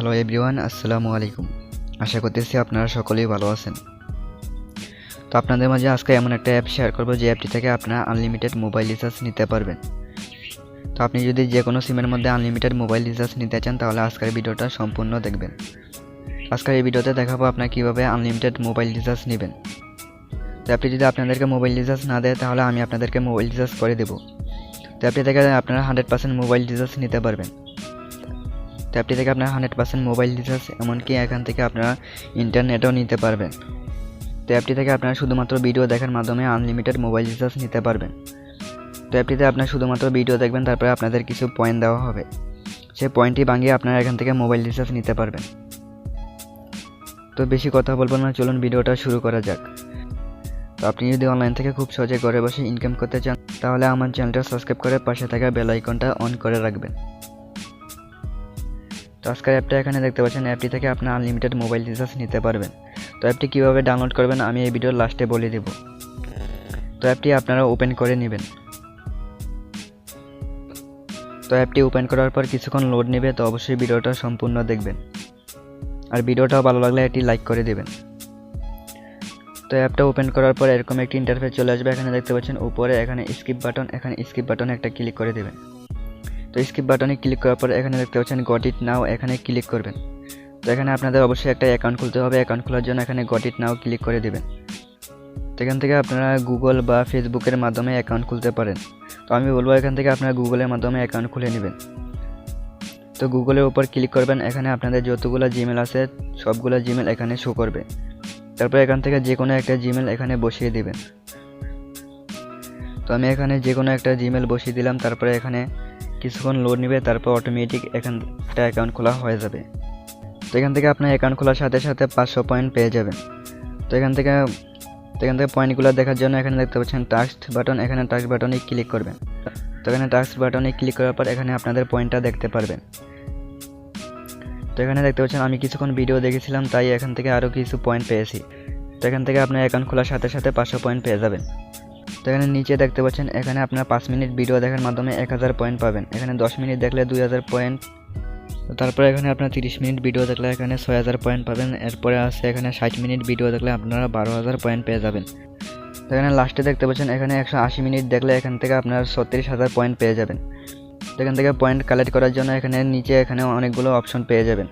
Hello everyone, আসসালামু আলাইকুম। আশা করতেছি আপনারা সকলেই ভালো আছেন। তো আপনাদের মাঝে আজকে এমন একটা অ্যাপ শেয়ার করব যে অ্যাপটি থেকে আপনারা আনলিমিটেড মোবাইল রিচার্জ নিতে পারবেন। তো আপনি যদি যে কোনো সিমের মধ্যে আনলিমিটেড মোবাইল রিচার্জ নিতে চান তাহলে আজকের ভিডিওটা সম্পূর্ণ দেখবেন। আজকের এই ভিডিওতে দেখাবো আপনারা কীভাবে আনলিমিটেড মোবাইল রিচার্জ নেবেন। তো অ্যাপটি যদি আপনাদেরকে মোবাইল রিচার্জ না দেয় তাহলে আমি আপনাদেরকে মোবাইল রিচার্জ করে দেবো। তো অ্যাপটি থেকে আপনারা 100% মোবাইল রিচার্জ নিতে পারবেন। তো অ্যাপটি থেকে আপনারা 100% মোবাইল রিচার্জ, এমনকি এখান থেকে আপনারা ইন্টারনেটও নিতে পারবেন। তো অ্যাপটি থেকে আপনারা শুধুমাত্র ভিডিও দেখার মাধ্যমে আনলিমিটেড মোবাইল রিচার্জ নিতে পারবেন। তো অ্যাপটিতে আপনারা শুধুমাত্র ভিডিও দেখবেন, তারপরে আপনাদের কিছু পয়েন্ট দেওয়া হবে, সেই পয়েন্টটি ভাঙিয়ে আপনারা এখান থেকে মোবাইল রিচার্জ নিতে পারবেন। তো বেশি কথা বলবো না, চলুন ভিডিওটা শুরু করা যাক। তো আপনি যদি অনলাইন থেকে খুব সহজে ঘরে বসে ইনকাম করতে চান তাহলে আমার চ্যানেলটা সাবস্ক্রাইব করে পাশে থাকা বেল আইকনটা অন করে রাখবেন। তো আজকের অ্যাপটা এখানে দেখতে পাচ্ছেন, অ্যাপটি থেকে আপনার আনলিমিটেড মোবাইল রিচার্জ নিতে পারবেন। তো অ্যাপটি কীভাবে ডাউনলোড করবেন আমি এই ভিডিওর লাস্টে বলে দেব। তো অ্যাপটি আপনারা ওপেন করে নেবেন। তো অ্যাপটি ওপেন করার পর কিছুক্ষণ লোড নেবে, তো অবশ্যই ভিডিওটা সম্পূর্ণ দেখবেন, আর ভিডিওটাও ভালো লাগলে এটি লাইক করে দেবেন। তো অ্যাপটা ওপেন করার পর এরকম একটি ইন্টারফেস চলে আসবে। এখানে দেখতে পাচ্ছেন উপরে এখানে স্কিপ বাটন, এখানে স্কিপ বাটনে একটা ক্লিক করে দেবেন। তো স্কিপ বাটনে ক্লিক করার পর এখানে দেখতে পাচ্ছেন গট ইট নাও, এখানে ক্লিক করবেন। তো এখানে আপনাদের অবশ্যই একটা অ্যাকাউন্ট খুলতে হবে। অ্যাকাউন্ট খোলার জন্য এখানে গট ইট নাও ক্লিক করে দেবেন। তো এখান থেকে আপনারা গুগল বা ফেসবুকের মাধ্যমে অ্যাকাউন্ট খুলতে পারেন। তো আমি বলবো এখান থেকে আপনারা গুগলের মাধ্যমে অ্যাকাউন্ট খুলে নেবেন। তো গুগলের উপর ক্লিক করবেন, এখানে আপনাদের যতগুলো জিমেল আছে সবগুলো জিমেল এখানে শো করবে। তারপর এখান থেকে যে কোনো একটা জিমেল এখানে বসিয়ে দেবেন। তো আমি এখানে যে কোনো একটা জিমেল বসিয়ে দিলাম। তারপরে এখানে কিছুক্ষণ লোড নেবে, তারপর অটোমেটিক একটা অ্যাকাউন্ট খোলা হয়ে যাবে। তো এখান থেকে আপনার অ্যাকাউন্ট খোলার সাথে সাথে 500 পয়েন্ট পেয়ে যাবেন। তো এখান থেকে পয়েন্টগুলো দেখার জন্য এখানে দেখতে পাচ্ছেন টাস্ক বাটন, এখানে টাস্ক বাটনে ক্লিক করবেন। তো এখানে টাস্ক বাটনে ক্লিক করার পর এখানে আপনাদের পয়েন্টটা দেখতে পারবেন। তো এখানে দেখতে পাচ্ছেন আমি কিছুক্ষণ ভিডিও দেখেছিলাম, তাই এখান থেকে আরও কিছু পয়েন্ট পেয়েছি। তো এখান থেকে আপনার অ্যাকাউন্ট খোলার সাথে সাথে 500 পয়েন্ট পেয়ে যাবেন। তো এখানে নিচে দেখতে পাচ্ছেন এখানে আপনার 5 মিনিট ভিডিও দেখার মাধ্যমে 1000 পয়েন্ট পাবেন। এখানে 10 মিনিট দেখলে 2000 পয়েন্ট। তারপরে এখানে আপনার 30 মিনিট ভিডিও দেখলে এখানে 6000 পয়েন্ট পাবেন। এরপরে আছে এখানে 60 মিনিট ভিডিও দেখলে আপনারা 12000 পয়েন্ট পেয়ে যাবেন। তো এখানে লাস্টে দেখতে পাচ্ছেন এখানে 180 মিনিট দেখলে এখান থেকে আপনার 36000 পয়েন্ট পেয়ে যাবেন। তো এখান থেকে পয়েন্ট কালেক্ট করার জন্য এখানে নিচে এখানে অনেকগুলো অপশন পেয়ে যাবেন।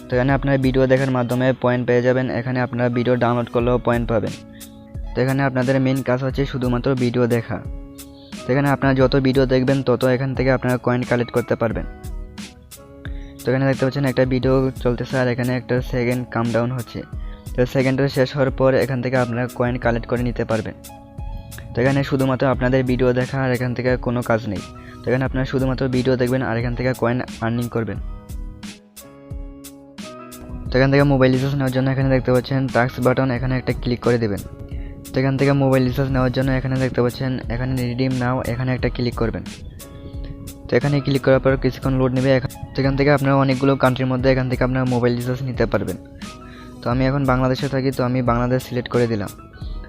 তো এখানে আপনারা ভিডিও দেখার মাধ্যমে পয়েন্ট পেয়ে যাবেন। এখানে আপনারা ভিডিও ডাউনলোড করলেও পয়েন্ট পাবেন। তো এখানে আপনাদের মেইন কাজ হচ্ছে শুধুমাত্র ভিডিও দেখা। তো এখানে আপনারা যত ভিডিও দেখবেন তত এখান থেকে আপনারা কয়েন কালেক্ট করতে পারবেন। তো এখানে দেখতে পাচ্ছেন একটা ভিডিও চলতেছে আর এখানে একটা সেকেন্ড কাউন্টডাউন হচ্ছে। তো সেকেন্ডের শেষ হওয়ার পর এখান থেকে আপনারা কয়েন কালেক্ট করে নিতে পারবেন। তো এখানে শুধুমাত্র আপনাদের ভিডিও দেখা, আর এখান থেকে কোনো কাজ নেই। তো এখানে আপনারা শুধুমাত্র ভিডিও দেখবেন আর এখান থেকে কয়েন আর্নিং করবেন। তো এখান থেকে মোবাইল রিচার্জ নেওয়ার জন্য এখানে দেখতে পাচ্ছেন টাস্ক বাটন, এখানে একটা ক্লিক করে দেবেন। তো এখান থেকে মোবাইল রিচার্জ নেওয়ার জন্য এখানে দেখতে পাচ্ছেন এখানে রিডিম নাও, এখানে একটা ক্লিক করবেন। তো এখানে ক্লিক করার পর কিছুক্ষণ লোড নেবে। তো এখান থেকে আপনারা অনেকগুলো কান্ট্রির মধ্যে এখান থেকে আপনারা মোবাইল রিচার্জ নিতে পারবেন। তো আমি এখন বাংলাদেশে থাকি, তো আমি বাংলাদেশ সিলেক্ট করে দিলাম।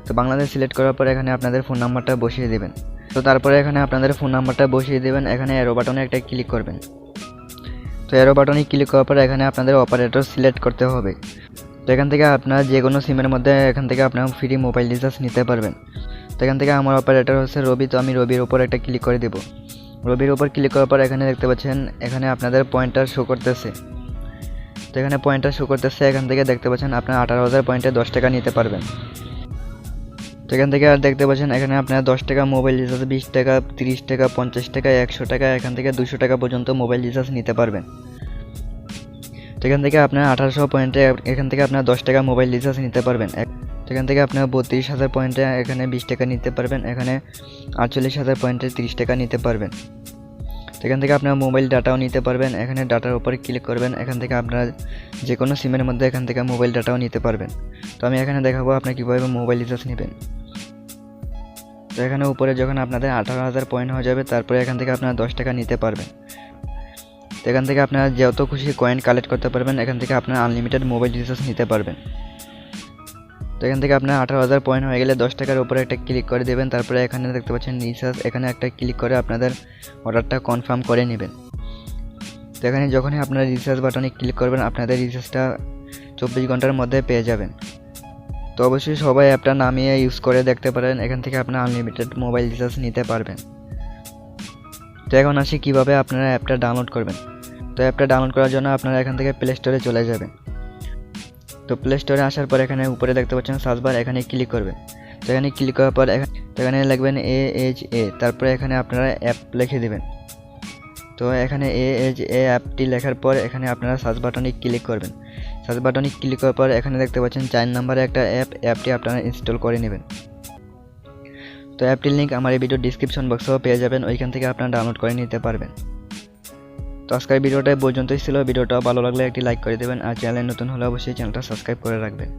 তো বাংলাদেশ সিলেক্ট করার পর এখানে আপনাদের ফোন নাম্বারটা বসিয়ে দেবেন। তো তারপরে এখানে আপনাদের ফোন নাম্বারটা বসিয়ে দেবেন। এখানে অ্যারো বাটনে একটা ক্লিক করবেন। তো অ্যারো বাটনে ক্লিক করার পর এখানে আপনাদের অপারেটর সিলেক্ট করতে হবে। তো এখান থেকে আপনারা যে কোনো সিমের মধ্যে এখান থেকে আপনারা ফ্রি মোবাইল রিচার্জ নিতে পারবেন। তো এখান থেকে আমার অপারেটর হচ্ছে রবি, তো আমি রবির উপর একটা ক্লিক করে দেব। রবির উপর ক্লিক করার পর এখানে দেখতে পাচ্ছেন এখানে আপনাদের পয়েন্টার শো করতেছে। তো এখানে পয়েন্টার শো করতেছে, এখান থেকে দেখতে পাচ্ছেন আপনার 18000 পয়েন্টে 10 টাকা নিতে পারবেন। তো এখান থেকে আর দেখতে পাচ্ছেন এখানে আপনারা 10 টাকা মোবাইল রিচার্জ, 20 টাকা, 30 টাকা, 50 টাকা, 100 টাকা, এখান থেকে 200 টাকা পর্যন্ত মোবাইল রিচার্জ নিতে পারবেন। তো এখান থেকে আপনার 1800 পয়েন্টে এখান থেকে আপনার 10 টাকা মোবাইল রিচার্জ নিতে পারবেন। এখান থেকে আপনার 32000 পয়েন্টে এখানে 20 টাকা নিতে পারবেন। এখানে 48000 পয়েন্টে 30 টাকা নিতে পারবেন। তো এখান থেকে আপনার মোবাইল ডাটাও নিতে পারবেন। এখানে ডাটার উপরে ক্লিক করবেন, এখান থেকে আপনারা যে কোনো সিমের মধ্যে এখান থেকে মোবাইল ডাটাও নিতে পারবেন। তো আমি এখানে দেখাবো আপনি কীভাবে মোবাইল রিচার্জ নেবেন। তো এখানে উপরে যখন আপনাদের 18000 পয়েন্ট হয়ে যাবে তারপরে এখান থেকে আপনারা 10 টাকা নিতে পারবেন। তো এখান থেকে আপনারা যত খুশি কয়েন কালেক্ট করতে পারবেন। এখান থেকে আপনারা আনলিমিটেড মোবাইল রিচার্জ নিতে পারবেন। তো এখান থেকে আপনার 18000 পয়েন্ট হয়ে গেলে 10 টাকার উপরে একটা ক্লিক করে দেবেন। তারপরে এখানে দেখতে পাচ্ছেন রিচার্জ, এখানে একটা ক্লিক করে আপনাদের অর্ডারটা কনফার্ম করে নেবেন। তো এখানে যখনই আপনারা রিচার্জ বাটনে ক্লিক করবেন আপনাদের রিচার্জটা 24 ঘন্টার মধ্যে পেয়ে যাবেন। তো অবশ্যই সবাই অ্যাপটা নামিয়ে ইউজ করে দেখতে পারেন, এখান থেকে আপনারা আনলিমিটেড মোবাইল রিচার্জ নিতে পারবেন। তো এখন আসি কীভাবে আপনারা অ্যাপটা ডাউনলোড করবেন। তো অ্যাপটা ডাউনলোড করার জন্য আপনারা এখান থেকে প্লে স্টোরে চলে যাবেন। তো প্লে স্টোরে আসার পর এখানে উপরে দেখতে পাচ্ছেন সার্চ বার, এখানে ক্লিক করবেন। তো এখানে ক্লিক করার পর এখানে লিখবেন AHA, তারপরে এখানে আপনারা অ্যাপ লিখে দেবেন। তো এখানে AHA অ্যাপটি লেখার পর এখানে আপনারা সার্চ বাটনে ক্লিক করবেন। সার্চ বাটনে ক্লিক করার পর এখানে দেখতে পাচ্ছেন 4 নম্বরে একটা অ্যাপটি আপনারা ইনস্টল করে নেবেন। তো অ্যাপটির লিঙ্ক আমার এই ভিডিও ডিসক্রিপশন বক্সেও পেয়ে যাবেন, ওইখান থেকে আপনারা ডাউনলোড করে নিতে পারবেন। তো আজকের ভিডিওটা পর্যন্তই ছিল। ভিডিওটা ভালো লাগলে একটি লাইক করে দেবেন, আর চ্যানেলে নতুন হলে অবশ্যই চ্যানেলটা সাবস্ক্রাইব করে রাখবেন।